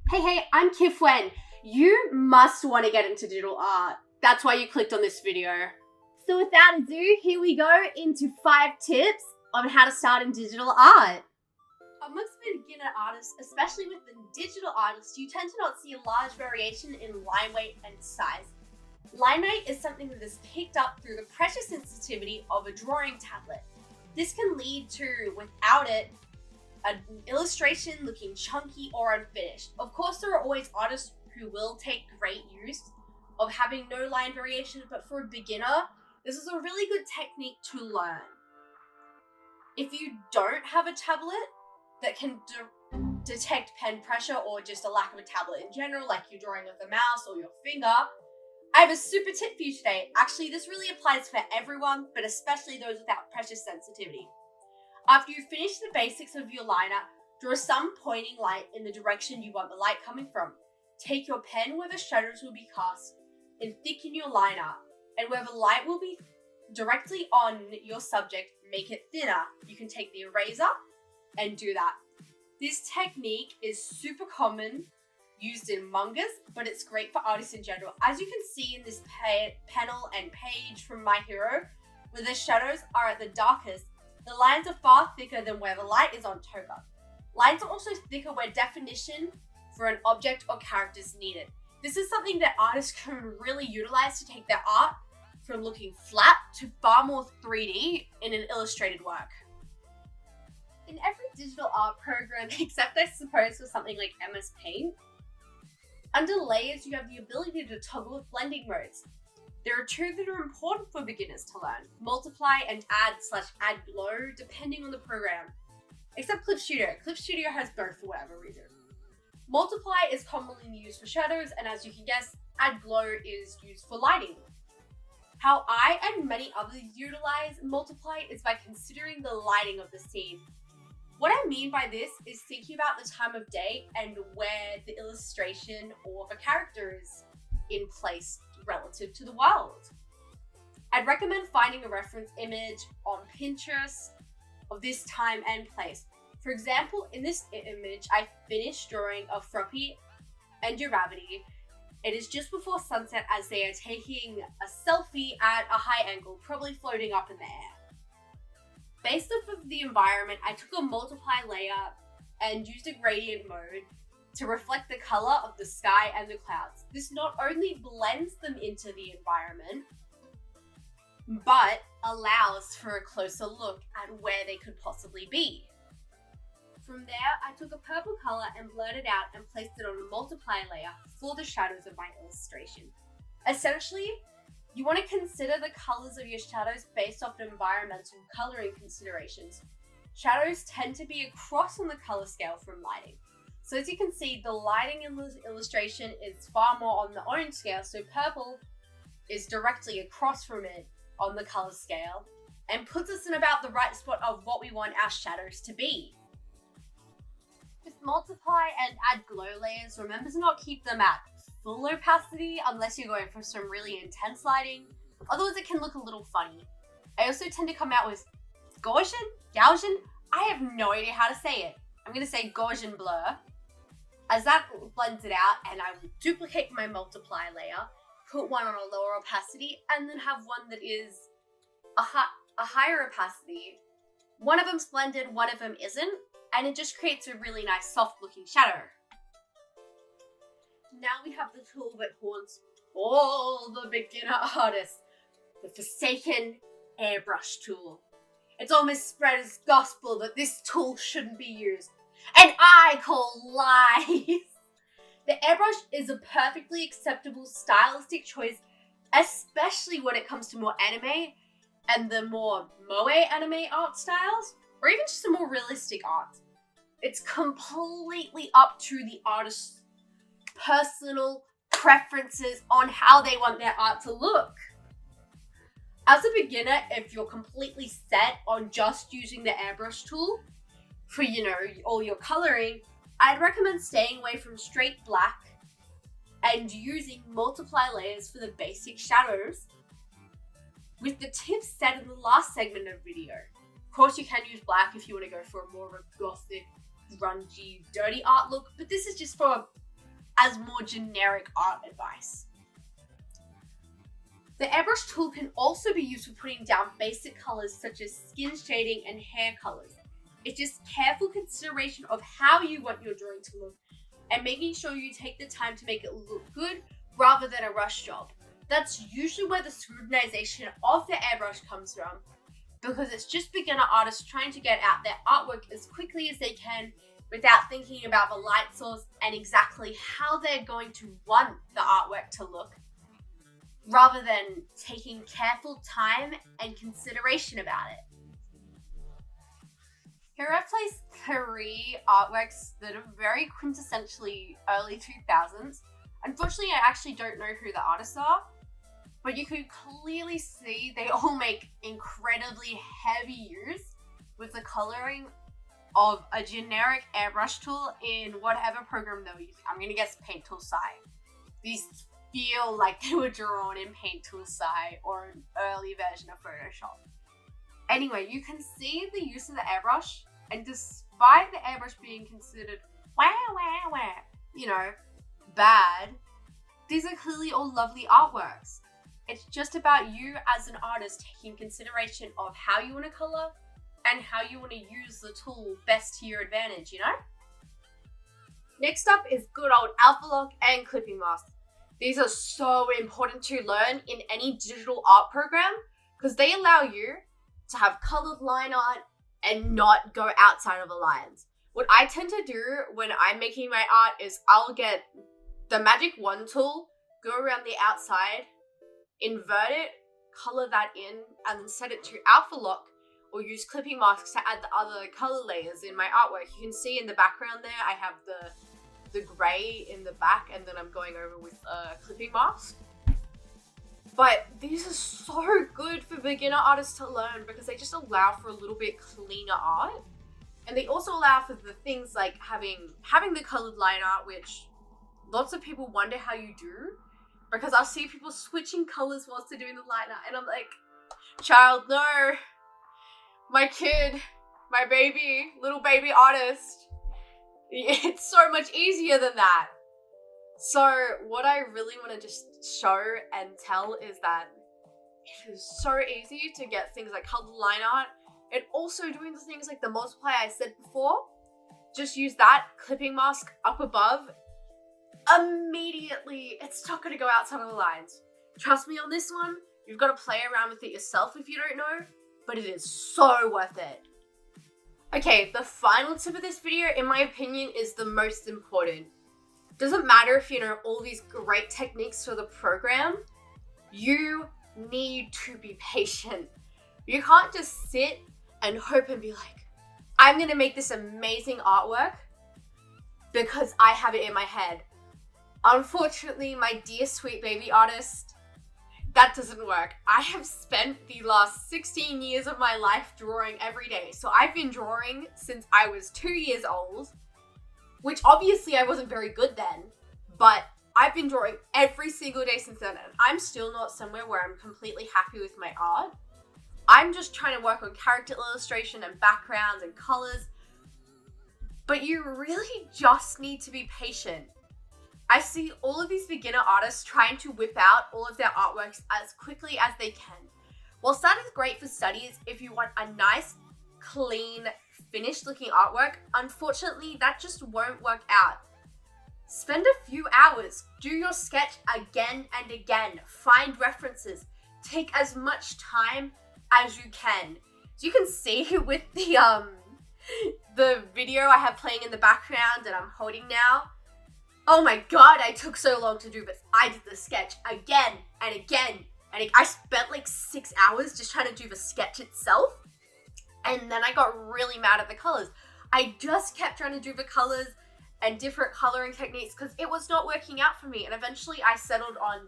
Hey, I'm Kifwen. You must want to get into digital art. That's why you clicked on this video. So without ado, here we go into 5 tips on how to start in digital art. Amongst beginner artists, especially with the digital artists, you tend to not see a large variation in line weight and size. Line weight is something that is picked up through the pressure sensitivity of a drawing tablet. This can lead to, without it, an illustration looking chunky or unfinished. Of course, there are always artists who will take great use of having no line variation, but for a beginner, this is a really good technique to learn. If you don't have a tablet that can detect pen pressure, or just a lack of a tablet in general, like you're drawing with a mouse or your finger, I have a super tip for you today. Actually, this really applies for everyone, but especially those without pressure sensitivity. After you finish the basics of your liner, draw some pointing light in the direction you want the light coming from. Take your pen where the shadows will be cast and thicken your liner, and where the light will be directly on your subject, make it thinner. You can take the eraser and do that. This technique is super common, used in mangas, but it's great for artists in general. As you can see in this panel and page from My Hero, where the shadows are at the darkest, the lines are far thicker than where the light is on Toga. Lines are also thicker where definition for an object or character is needed. This is something that artists can really utilize to take their art from looking flat to far more 3D in an illustrated work. In every digital art program, except I suppose for something like MS Paint, under layers you have the ability to toggle with blending modes. There are 2 that are important for beginners to learn: multiply and add glow, depending on the program. Except Clip Studio. Clip Studio has both for whatever reason. Multiply is commonly used for shadows, and as you can guess, add glow is used for lighting. How I and many others utilize multiply is by considering the lighting of the scene. What I mean by this is thinking about the time of day and where the illustration or the character is in place relative to the world. I'd recommend finding a reference image on Pinterest of this time and place. For example, in this image, I finished drawing a Froppy and Gravity. It is just before sunset as they are taking a selfie at a high angle, probably floating up in the air. Based off of the environment, I took a multiply layer and used a gradient mode to reflect the color of the sky and the clouds. This not only blends them into the environment, but allows for a closer look at where they could possibly be. From there, I took a purple color and blurred it out and placed it on a multiply layer for the shadows of my illustration. Essentially, you want to consider the colors of your shadows based off the environmental coloring considerations. Shadows tend to be across on the color scale from lighting. So as you can see, the lighting in this illustration is far more on the orange scale, so purple is directly across from it on the color scale and puts us in about the right spot of what we want our shadows to be. With multiply and add glow layers, remember to not keep them at full opacity unless you're going for some really intense lighting, otherwise it can look a little funny. I also tend to come out with Gaussian? I have no idea how to say it. I'm going to say Gaussian blur, as that blends it out, and I will duplicate my multiply layer, put one on a lower opacity, and then have one that is a higher opacity. One of them's blended, one of them isn't, and it just creates a really nice soft looking shadow. Now we have the tool that haunts all the beginner artists, the forsaken airbrush tool. It's almost spread as gospel that this tool shouldn't be used, and I call lies. The airbrush is a perfectly acceptable stylistic choice, especially when it comes to more anime and the more moe anime art styles, or even just a more realistic art. It's completely up to the artist's personal preferences on how they want their art to look. As a beginner, if you're completely set on just using the airbrush tool for, all your coloring, I'd recommend staying away from straight black and using multiply layers for the basic shadows, with the tips set in the last segment of the video. Of course, you can use black if you want to go for a more of a gothic, grungy, dirty art look, but this is just for as more generic art advice. The airbrush tool can also be used for putting down basic colors such as skin shading and hair colors. It's just careful consideration of how you want your drawing to look and making sure you take the time to make it look good rather than a rush job. That's usually where the scrutinization of the airbrush comes from, because it's just beginner artists trying to get out their artwork as quickly as they can without thinking about the light source and exactly how they're going to want the artwork to look, rather than taking careful time and consideration about it. Here I've placed 3 artworks that are very quintessentially early 2000s. Unfortunately, I actually don't know who the artists are, but you can clearly see they all make incredibly heavy use with the coloring of a generic airbrush tool in whatever program they're using. I'm gonna guess Paint Tool Sci. These feel like they were drawn in Paint Tool Sci or an early version of Photoshop. Anyway, you can see the use of the airbrush, and despite the airbrush being considered bad, these are clearly all lovely artworks. It's just about you as an artist taking consideration of how you want to color and how you want to use the tool best to your advantage, Next up is good old alpha lock and clipping mask. These are so important to learn in any digital art program because they allow you to have colored line art and not go outside of the lines. What I tend to do when I'm making my art is I'll get the magic wand tool, go around the outside, invert it, color that in, and then set it to alpha lock, or use clipping masks to add the other color layers in my artwork. You can see in the background there, I have the gray in the back, and then I'm going over with a clipping mask. But these are so good for beginner artists to learn because they just allow for a little bit cleaner art. And they also allow for the things like having the colored line art, which lots of people wonder how you do, because I'll see people switching colors whilst they're doing the line art, and I'm like, child, no. My kid, my baby, little baby artist. It's so much easier than that. So what I really want to just show and tell is that it is so easy to get things like colored line art, and also doing the things like the multiply I said before. Just use that clipping mask up above. Immediately, it's not going to go outside of the lines. Trust me on this one. You've got to play around with it yourself if you don't know, but it is so worth it. Okay, the final tip of this video, in my opinion, is the most important. Doesn't matter if you know all these great techniques for the program, you need to be patient. You can't just sit and hope and be like, I'm gonna make this amazing artwork because I have it in my head. Unfortunately, my dear sweet baby artist, that doesn't work. I have spent the last 16 years of my life drawing every day. So I've been drawing since I was 2 years old, which obviously I wasn't very good then, but I've been drawing every single day since then, and I'm still not somewhere where I'm completely happy with my art. I'm just trying to work on character illustration and backgrounds and colors, but you really just need to be patient. I see all of these beginner artists trying to whip out all of their artworks as quickly as they can. Whilst that is great for studies, if you want a nice, clean, finished looking artwork, unfortunately that just won't work out. Spend a few hours, do your sketch again and again, find references, take as much time as you can. As you can see with the video I have playing in the background and I'm holding now, oh my god, I took so long to do this. I did the sketch again and again, and I spent like 6 hours just trying to do the sketch itself, and then I got really mad at the colors. I just kept trying to do the colors and different coloring techniques because it was not working out for me, and eventually I settled on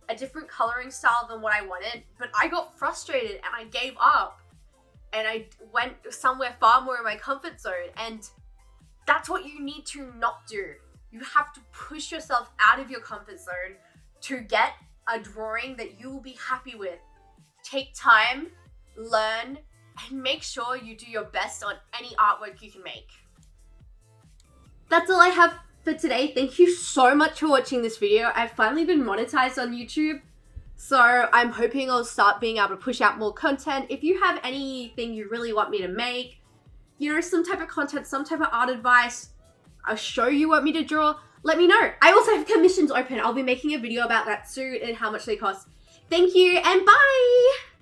a different coloring style than what I wanted, but I got frustrated and I gave up, and I went somewhere far more in my comfort zone, and that's what you need to not do. You have to push yourself out of your comfort zone to get a drawing that you will be happy with. Take time, learn, and make sure you do your best on any artwork you can make. That's all I have for today. Thank you so much for watching this video. I've finally been monetized on YouTube, so I'm hoping I'll start being able to push out more content. If you have anything you really want me to make, you know, some type of content, some type of art advice, a show you want me to draw, let me know. I also have commissions open. I'll be making a video about that soon and how much they cost. Thank you and bye!